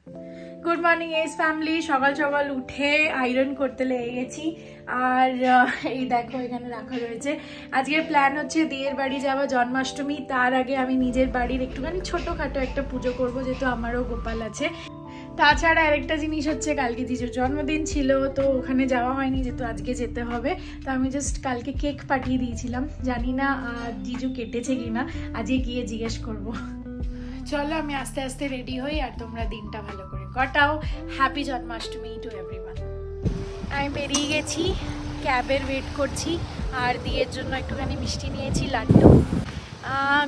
Good morning S family. সকাল সকাল উঠে আয়রন করতে লেগে গেছি। আর এই দেখো এখানে রাখা রয়েছে। আজকের প্ল্যান হচ্ছে দিয়ের বাড়ি যাওয়া জন্মাষ্টমী। তার আগে আমি নিজের বাড়ির একটুখানি ছোটখাটো একটা পুজো করব, যেহেতু আমারও গোপাল আছে। তাছাড়া আরেকটা জিনিস হচ্ছে, কালকে জিজুর জন্মদিন ছিল, তো ওখানে যাওয়া হয়নি, যেহেতু আজকে যেতে হবে। তো আমি জাস্ট কালকে কেক পাঠিয়ে দিয়েছিলাম, জানি না জিজু কেটেছে কিনা, আজকে গিয়ে জিজ্ঞেস করব। চলো আমি আস্তে আস্তে রেডি হই, আর তোমরা দিনটা ভালো করে কাটাও। Happy Janmashtami to everyone. আমি বেরিয়ে গেছি, ক্যাবের ওয়েট করছি। আর দিয়ের জন্য একটুখানি মিষ্টি নিয়েছি, লাড্ডু।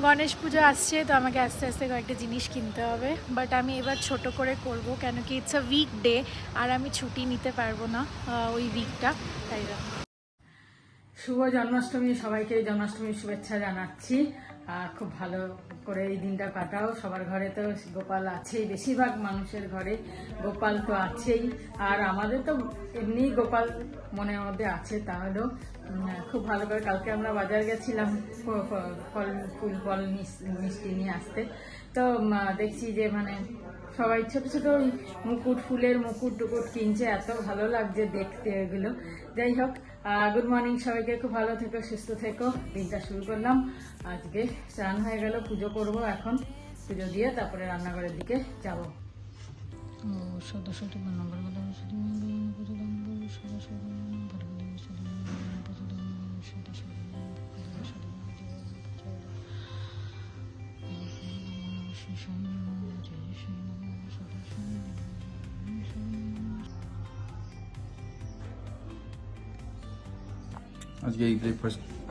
গণেশ পুজো আসছে, তো আমাকে আস্তে আস্তে কয়েকটা জিনিস কিনতে হবে। বাট আমি এবার ছোট করে করব, কেন কি ইটস আ উইক ডে, আর আমি ছুটি নিতে পারবো না ওই উইকটা, তাই জন্য। শুভ জন্মাষ্টমী, সবাইকে জন্মাষ্টমীর শুভেচ্ছা জানাচ্ছি। খুব ভালো করে এই দিনটা কাটাও। সবার ঘরে তো গোপাল আছেই, বেশিরভাগ মানুষের ঘরে গোপাল তো আছেই। আর আমাদের তো এমনি গোপাল মনের মধ্যে আছে, তাহলেও খুব ভালো করে। কালকে আমরা বাজার গেছিলাম ফুল ফল মিষ্টি নিয়ে আসতে, তো দেখছি যে মানে সবাই ছোট ছোট মুকুট, ফুলের মুকুট টুকুট কিনছে, এত ভালো লাগছে দেখতে এগুলো। যাই হোক, গুড মর্নিং সবাইকে, খুব ভালো থেকো, সুস্থ থেকো। দিনটা শুরু করলাম, আজকে স্নান হয়ে গেল, পুজো করব এখন। পুজো দিয়ে তারপরে রান্নাঘরের দিকে যাবো।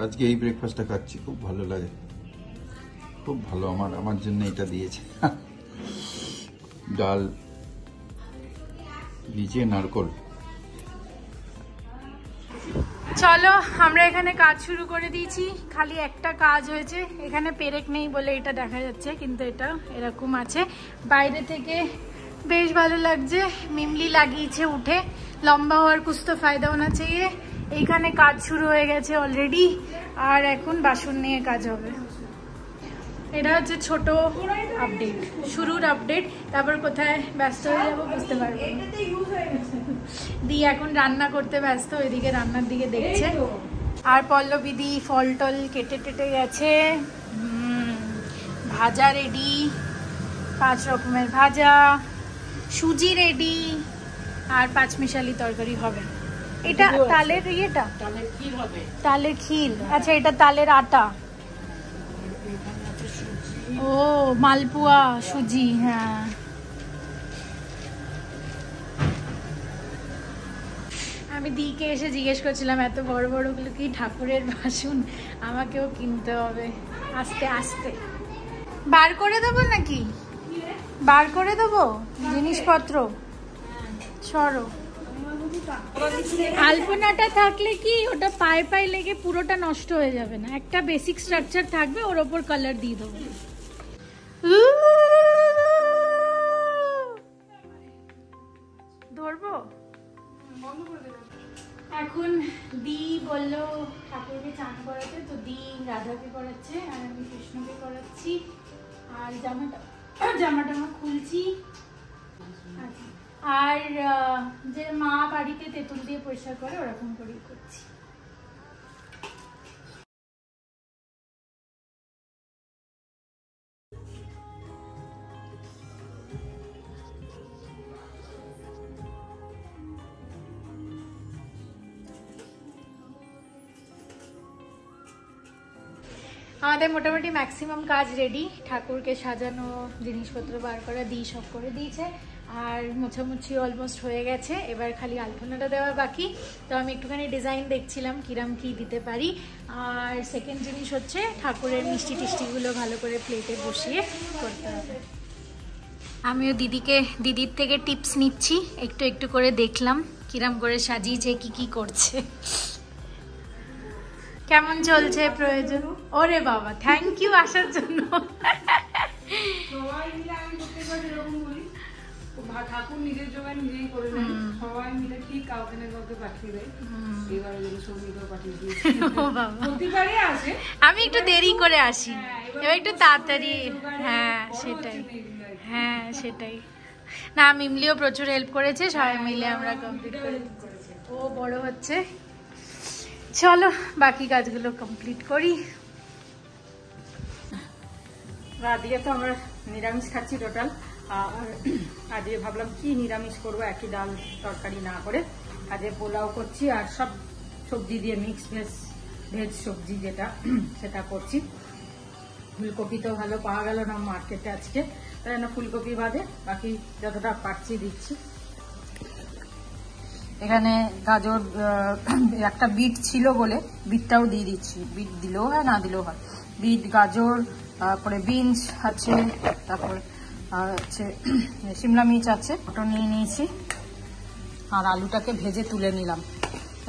আজকে এই ব্রেকফাস্টটা খাচ্ছি, খুব ভালো লাগে, খুব ভালো। আমার জন্য এটা দিয়েছে, ডাল ভিজিয়ে নারকোল। চলো আমরা এখানে কাজ শুরু করে দিয়েছি। খালি একটা কাজ হয়েছে, এখানে পেরেক নেই বলে এটা দেখা যাচ্ছে, কিন্তু এটা এরকম আছে। বাইরে থেকে বেশ ভালো লাগছে। মিমলি লাগিয়েছে উঠে, লম্বা হওয়ার কুছ তো ফায়দা হোনা চাইয়ে। এইখানে কাজ শুরু হয়ে গেছে অলরেডি, আর এখন বাসন নিয়ে কাজ হবে। এটা হচ্ছে ছোট আপডেট, শুরুর আপডেট। তারপর কোথায় ব্যস্ত হয়ে যাবো বুঝতে পারবো। দি এখন রান্না করতে ব্যস্ত, এদিকে রান্নার দিকে দেখছে। আর পল্লবী দি ফল টল কেটে টেটে গেছে। ভাজা রেডি, 5 রকমের ভাজা, সুজি রেডি, আর 5 মিশালি তরকারি হবে। এটা তালের ইয়েটা, তালের ক্ষীর। আচ্ছা, এটা তালের আটা। ও মালপুয়া সুজি, হ্যাঁ। আমি দিকে এসে জিজ্ঞেস করছিলাম, এত বড় বড় গুলো কি ঠাকুরের বাসন? আমাকেও কিনতে হবে আস্তে আস্তে। বার করে দেবো নাকি? বার করে দেবো জিনিসপত্র, সরো। আলপনাটা থাকলে কি ওটা পায়ে পায়ে লেগে পুরোটা নষ্ট হয়ে যাবে না, একটা বেসিক স্ট্রাকচার থাকবে, ওর ওপর কালার দিয়ে দেবো। ধরবো এখন। দি বললো ঠাকুরকে চান করাতে, তো দি রাধাকে করাচ্ছে আর আমি কৃষ্ণকে করাচ্ছি। আর জামাটা খুলছি। আর যে মা বাড়িতে তেঁতুল দিয়ে পরিষ্কার করে, ওরকম করেই করছি। আমাদের মোটামুটি ম্যাক্সিমাম কাজ রেডি। ঠাকুরকে সাজানো, জিনিসপত্র বার করা দি সব করে দিয়েছে, আর মোছামুছি অলমোস্ট হয়ে গেছে। এবার খালি আলপনাটা দেওয়া বাকি। তো আমি একটুখানি ডিজাইন দেখছিলাম কিরাম কি দিতে পারি। আর সেকেন্ড জিনিস হচ্ছে ঠাকুরের মিষ্টি টিষ্টিগুলো ভালো করে প্লেটে বসিয়ে করতে হবে। আমিও দিদির থেকে টিপস নিচ্ছি, একটু একটু করে দেখলাম কিরাম করে সাজিয়েছে, কি করছে, কেমন চলছে প্রয়োজন। ওরে বাবা, থ্যাংক ইউ আসার জন্য। ঠাকুর নিজের জোগাড় নিজেই করে নেয়, সবাই মিলে ঠিক কাউকে না কাউকে পাঠিয়ে দেয়। এবারে যদি সৌমিকেও পাঠিয়ে দিয়েছে, প্রতিবারে আসে। আমি একটু দেরি করে আসি, এবার একটু তাড়াতাড়ি। হ্যাঁ সেটাই, হ্যাঁ সেটাই। না, মিমলিও প্রচুর হেল্প করেছে, সবাই মিলে আমরা কমপ্লিট করে দিচ্ছি। ও বড় হচ্ছে, চলো বাকি কাজগুলো কমপ্লিট করি। আজকে তো আমরা নিরামিষ খাচ্ছি টোটাল। আর আজকে ভাবলাম কি নিরামিষ করবো, একই ডাল তরকারি না করে আজকে পোলাও করছি আর সব সবজি দিয়ে মিক্স ভেজ সবজি যেটা সেটা করছি। ফুলকপি তো ভালো পাওয়া গেল না মার্কেটে আজকে, তাই জন্য ফুলকপি বাদে বাকি যতটা পাচ্ছি দিচ্ছি। এখানে গাজর, একটা বিট ছিল বলে বিটটাও দিয়ে দিচ্ছি। বিট দিলেও হয়, না দিলেও হয়। বিট, গাজর, তারপরে বিনস আছে, তারপরে হচ্ছে শিমলা মির্চ আছে, ওটা নিয়ে নিয়েছি। আর আলুটাকে ভেজে তুলে নিলাম।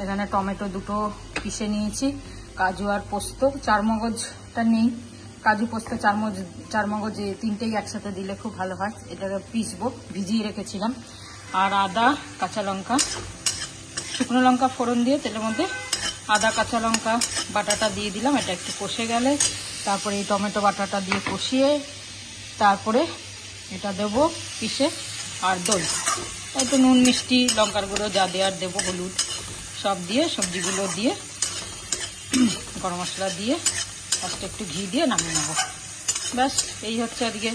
এখানে টমেটো দুটো পিষে নিয়েছি, কাজু আর পোস্ত, চারমগজটা নেই, কাজু পোস্ত চারমগজ তিনটেই একসাথে দিলে খুব ভালো হয়। এটাকে পিসবো, ভিজিয়ে রেখেছিলাম। আর আদা, কাঁচা লঙ্কা, শুকনো লঙ্কা ফোড়ন দিয়ে তেলের মধ্যে আদা কাঁচা লঙ্কা বাটাটা দিয়ে দিলাম। এটা একটু কষে গেলে তারপরে এই টমেটো বাটাটা দিয়ে কষিয়ে তারপরে এটা দেবো পিষে, আর দই, একটু নুন মিষ্টি লঙ্কার গুঁড়ো যা দেওয়ার দেবো, হলুদ সব দিয়ে সবজিগুলো দিয়ে গরম মশলা দিয়ে ফার্স্টে একটু ঘি দিয়ে নামিয়ে নেবো। ব্যাস, এই হচ্ছে আজকে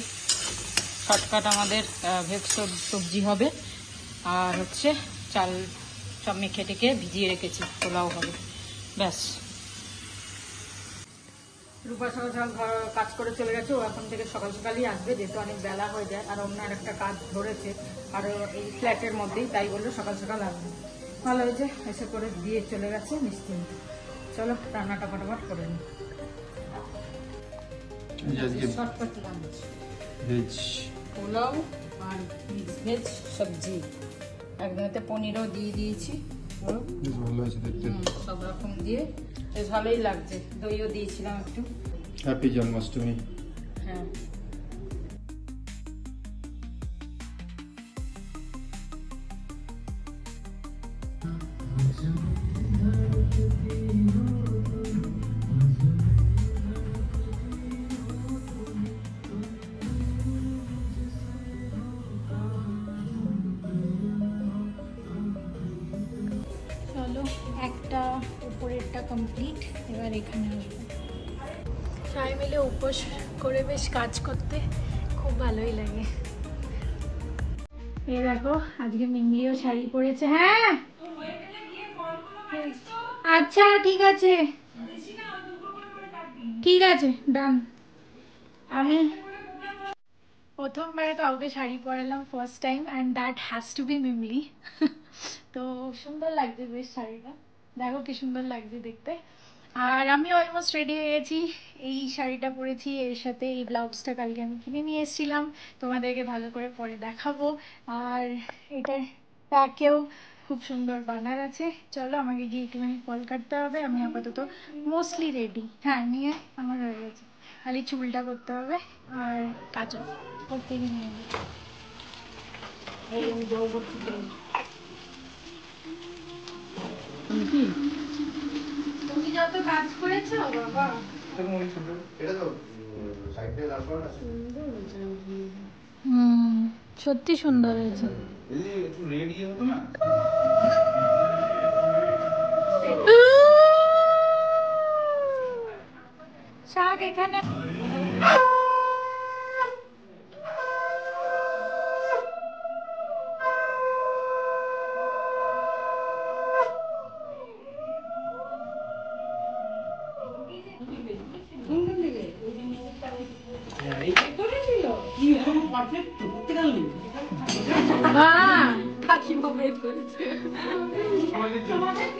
শর্টকাট আমাদের ভেজ সবজি হবে। আর হচ্ছে চাল সব মেখে টেকে ভিজিয়ে রেখেছি, পোলাও হবে। ব্যাস, রূপা সকাল সকাল কাজ করে চলে গেছে। ও এখন থেকে সকাল সকালই আসবে, যেহেতু অনেক বেলা হয়ে যায়। আর অন্য একটা কাজ ধরেছে আর এই ফ্ল্যাটের মধ্যেই, তাই বললো সকাল সকাল আসবে। ভালো হয়েছে, এসে করে দিয়ে চলে গেছে নিশ্চিন্তে। চলো রান্নাটা ফটাফট করে নিই। ভেজ পোলাও আর ভেজ সবজি, একদমতে পনিরও দিয়ে দিয়েছি। ভালো আছে দেখতে, সব রকম দিয়ে বেশ ভালোই লাগছে। দইও দিয়েছিলাম একটু। হ্যাপি জন্মাষ্টমী। হ্যাঁ, চলো একটা উপরেরটা কমপ্লিট, এবার এখানে আসবো। সবাই মিলে উপোস করে বেশ কাজ করতে খুব ভালোই লাগে। এই দেখো আজকে মিমলিও শাড়ি পরেছে। হ্যাঁ আচ্ছা ঠিক আছে, ঠিক আছে ডান। আমি প্রথমবার কাউকে শাড়ি পরালাম, first time, and that has to be Mimli. তো সুন্দর লাগছে বেশ শাড়িটা, দেখো কি সুন্দর লাগছে দেখতে। আর আমি অলমোস্ট রেডি হয়ে গেছি। এই শাড়িটা পরেছি, এর সাথে এই ব্লাউজটা কালকে আমি কিনে নিয়ে এসেছিলাম, তোমাদেরকে ভালো করে পরে দেখাবো। আর এটার প্যাকেও খুব সুন্দর বানার আছে। চলো আমাকে গিয়ে একটুখানি ফল কাটতে হবে। আমি আপাতত মোস্টলি রেডি। হ্যাঁ নিয়ে আমার হয়ে গেছে, খালি চুলটা করতে হবে আর কাজল করতে গিয়ে নিয়ে নেবো। তুমি যত কাজ করেছো বাবা, সত্যি সুন্দর হয়েছে। শাক এখানে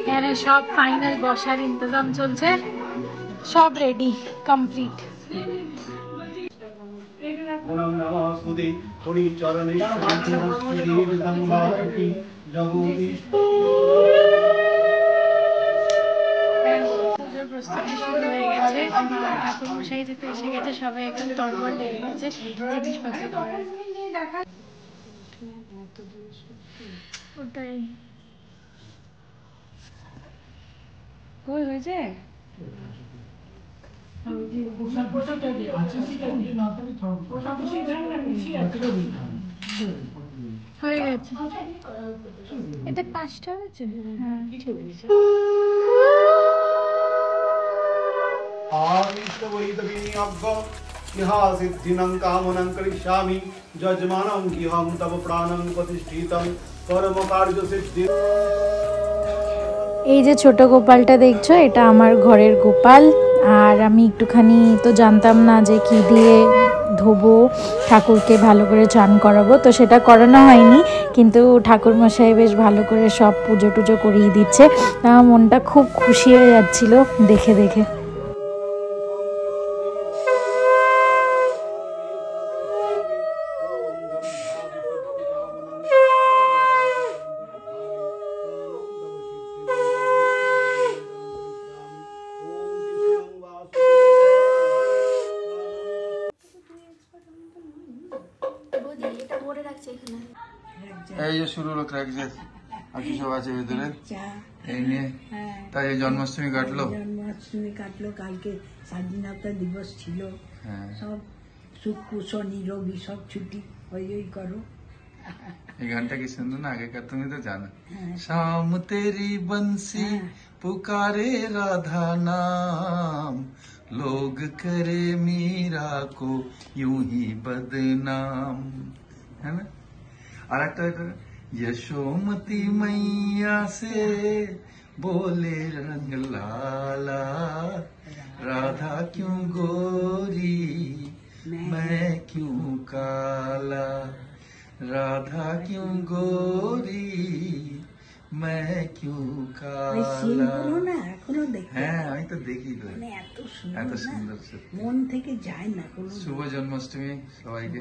এখানে সব ফাইনাল বসার ইন্তজাম চলছে, সব রেডি কমপ্লিট। প্রস্তুতি শুরু হয়ে গেছে, ঠাকুর মশাই যেতে এসে গেছে, সবাই একদম তরবর লেগে গেছে জিনিসপত্র করার। ওটাই কই হয়েছে। হয়েছে, এটা 5টা হয়েছে। হ্যাঁ ঠিক আছে। सिद्धिनं कामनं करिष्यामि यजमानं गृहं तव प्राणं प्रतिष्ठितं कर्म कार्य सिद्धि। এই যে ছোট গোপালটা দেখছো, এটা আমার ঘরের গোপাল। আর আমি একটুখানি তো জানতাম না যে কি দিয়ে ধোবো, ঠাকুরকে ভালো করে চান করাবো, তো সেটা করানো হয়নি। কিন্তু ঠাকুর মশাই বেশ ভালো করে সব পুজো টুজো করিয়ে দিচ্ছে। আমার মনটা খুব খুশি হয়ে যাচ্ছিল দেখে দেখে। এই যে শুরু হলো ক্র্যাক জ্যাক, আর কি সব আছে ভেতরে এই নিয়ে। তাই এই জন্মাষ্টমী কাটলো, কালকে স্বাধীনতা দিবস ছিল, সব শুক্র শনি রবি সব ছুটি, ওই করো। এই গানটা কি সুন্দর না, আগেকার তুমি তো জানো। শাম তেরি বंसी पुकारे राधा नाम, लोग करे मीरा को यूं ही बदनाम, है ना। और একটা यशोमती मैया से बोले रंग लाला, राधा क्यों गोरी मैं क्यों काला, राधा क्यों गोरी मैं क्यों काला। হ্যাঁ আমি তো দেখি তো, এত সুন্দর মন থেকে যায় না। শুভ জন্মাষ্টমী সবাইকে।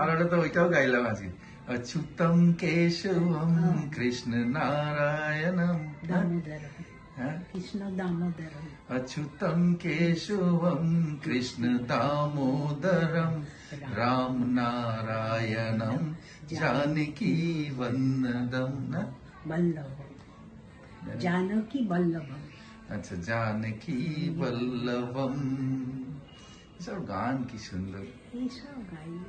আর ওটা তো ওইটাও গাইলাম আজকে, अच्युतम केशवम कृष्ण नारायणम कृष्ण दामोदरम, अच्युतम केशवम कृष्ण दामोदरम राम नारायणम जानकी वंदनम ना वल्लभम, जानकी वल्लभम। अच्छा जानकी वल्लभम, सब गान की सुंदर। सब गाइए।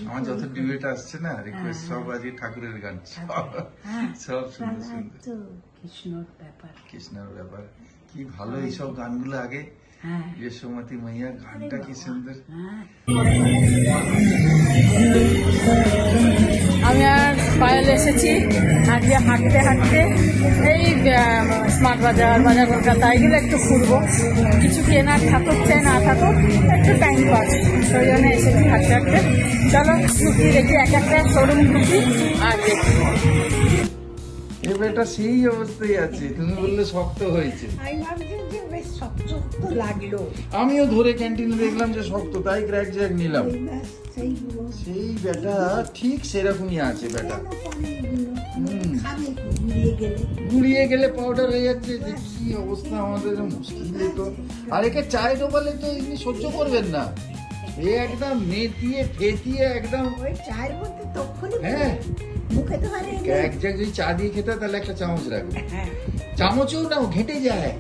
আমার যত ডিবেট আসছে না রিকোয়েস্ট, সব আজকে ঠাকুরের গান, সব সুন্দর সুন্দর কৃষ্ণর ব্যাপার। কি ভালো এইসব গানগুলো আগে। यशोमती मैया গানটা কি সুন্দর। আমি আর পায়েল এসেছি আজকে হাঁটতে হাঁটতে, এই স্মার্ট বাজার, বাজার কলকাতা এগুলো একটু ঘুরবো। কিছু কেনার থাকুক চাই না থাকুক, একটু টাইম পাস, সেই জন্য এসেছি হাঁটতে হাঁটতে। চলো ঢুকি, দেখি এক একটা শোরুম ঢুকি আর দেখি। এটা সেই অবস্থায় আছে, তুমি বললে শক্ত হয়েছে। আমিও ধরে ক্যান্টিনে দেখলাম যে শক্ত, তাই ক্র্যাক জ্যাক নিলাম। সেই বেটা ঠিক সেরকমই আছে বেটা, গুড়িয়ে গেলে পাউডার হয়ে যাচ্ছে। যে কি অবস্থা আমাদের, মুশকিল তো। আর একে চায় ডোবালে তো এমনি সহ্য করবেন না, এ একদম মেতিয়ে ফেতিয়ে একদম। হ্যাঁ ক্র্যাক জ্যাক যদি চা দিয়ে খেতে তাহলে একটা চামচ রাখবে, চামচেও নাও ঘেঁটে যায়।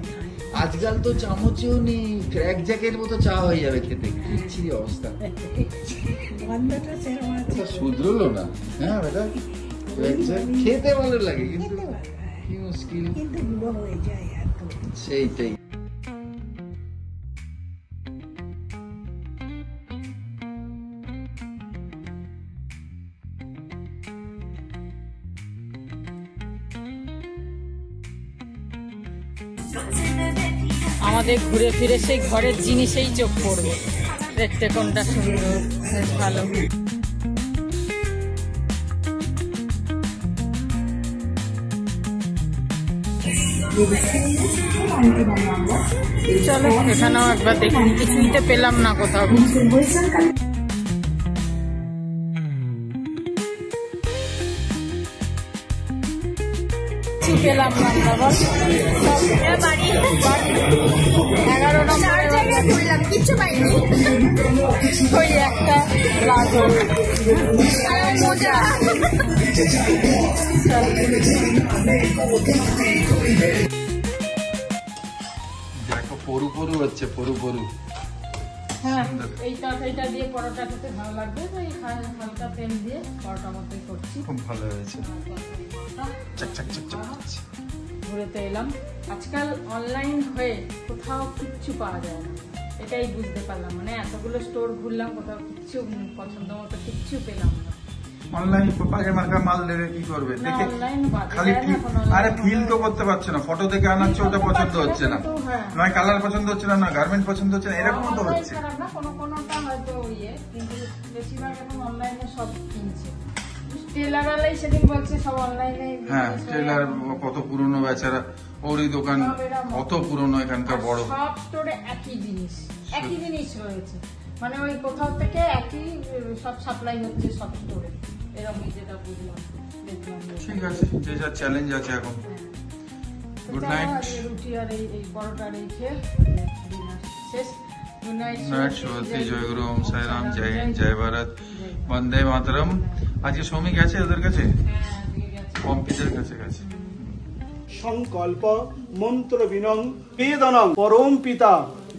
আজকাল তো চামচেও নেই, ক্র্যাক জ্যাকের মতো চা হয়ে যাবে খেতে, কি অবস্থা। শুধরলো না। হ্যাঁ বেটা ক্র্যাক জ্যাক খেতে ভালো লাগে, কিন্তু কি মুশকিল, সেইটাই। আমাদের ঘুরে ফিরে সেই ঘরের জিনিসেই চোখ পড়বে, দেখতে কোনটা সুন্দর, বেশ ভালো। চলো এখানেও একবার দেখি, কিছু নিতে পেলাম না কোথাও। পেলাম না আমরা, বল 11 নম্বর কিছু পাইনি, ওই একটা মজা। দেখো পরু পরু হচ্ছে, পরু পরু হ্যাঁ সুন্দর। এই তরকারিটা দিয়ে পরোটা খেতে ভালো লাগবে, তো এই হালকা তেল দিয়ে পরোটা মতোই করছি। খুব ভালো হয়েছে, চাক চাক চাক চাক করছে। ঘুরেতে এলাম। আজকাল অনলাইন হয়ে কোথাও কিচ্ছু পাওয়া যায় না, এটাই বুঝতে পারলাম। মানে এতগুলো স্টোর ঘুরলাম, কোথাও কিচ্ছু পছন্দ মতো কিচ্ছু পেলাম না। অনলাইন বাজে মার্কা মাল দেবে কি করবে না, দেখে online বাজে খালি দেয় না, feel- এখন online আরে ফিল তো বাজে। করতে পারছে না, ফটো দেখে আনাচ্ছে ওটা পছন্দ হচ্ছে না, কিন্তু হ্যাঁ, নয় কালার পছন্দ হচ্ছে না, না গার্মেন্ট পছন্দ হচ্ছে না, এরকম তো online হচ্ছে। খারাপ না, কোনোটা হয়তো কিন্তু বেশিরভাগ এখন অনলাইনে সব কিনছে। টেলারালাই সেদিন বলছে সব অনলাইনে। হ্যাঁ টেলার কত পুরনো বেচারা, ওরই দোকান কত পুরনো, এখানকার বড়। সব স্টোরে একই জিনিস রয়েছে, মানে ওই কোথাও থেকে একই সব সাপ্লাই হচ্ছে সব স্টোরে, এরকম যেটা বুঝলাম দেখলাম। ঠিক আছে, যে যা চ্যালেঞ্জ আছে এখন। Good night. রুটি আর এই পরোটার এই খেয়ে ডিনার শেষ। Good night. নাইট, শুভরাত্রি, জয় গুরু, ওম সাই রাম, জয় হিন্দ, জয় ভারত, বন্দে মাতরম। আজকে শ্রমিক গেছে ওদের কাছে, পম্পিদের কাছে গেছে। সংকল্প মন্ত্র বিনং বেদনং পরম পিতা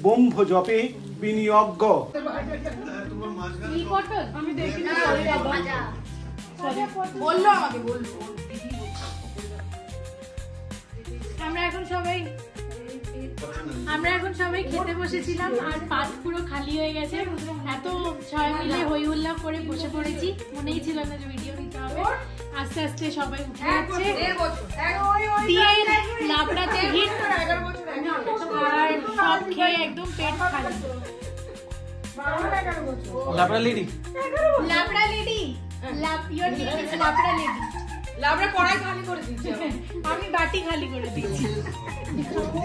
ব্রহ্ম জপে বিনিয়োগ্য। আমি দেখিনি, sorry বাবা। বললো আমাকে, বললো। আমরা এখন সবাই খেতে বসেছিলাম, আর পাত পুরো খালি হয়ে গেছে। এত সবাই মিলে হই হুল্লা করে বসে পড়েছি, মনেই ছিল না যে ভিডিও দিতে হবে। আস্তে আস্তে সবাই উঠে যাচ্ছে, দিয়ে লাবড়াতে হিট, আর সব খেয়ে একদম পেট খালি। Labra lady, labra lady, your name is labra lady. লাবড়া কড়াই খালি করে দিচ্ছি, আমি বাটি খালি করে দিচ্ছি।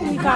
লঙ্কা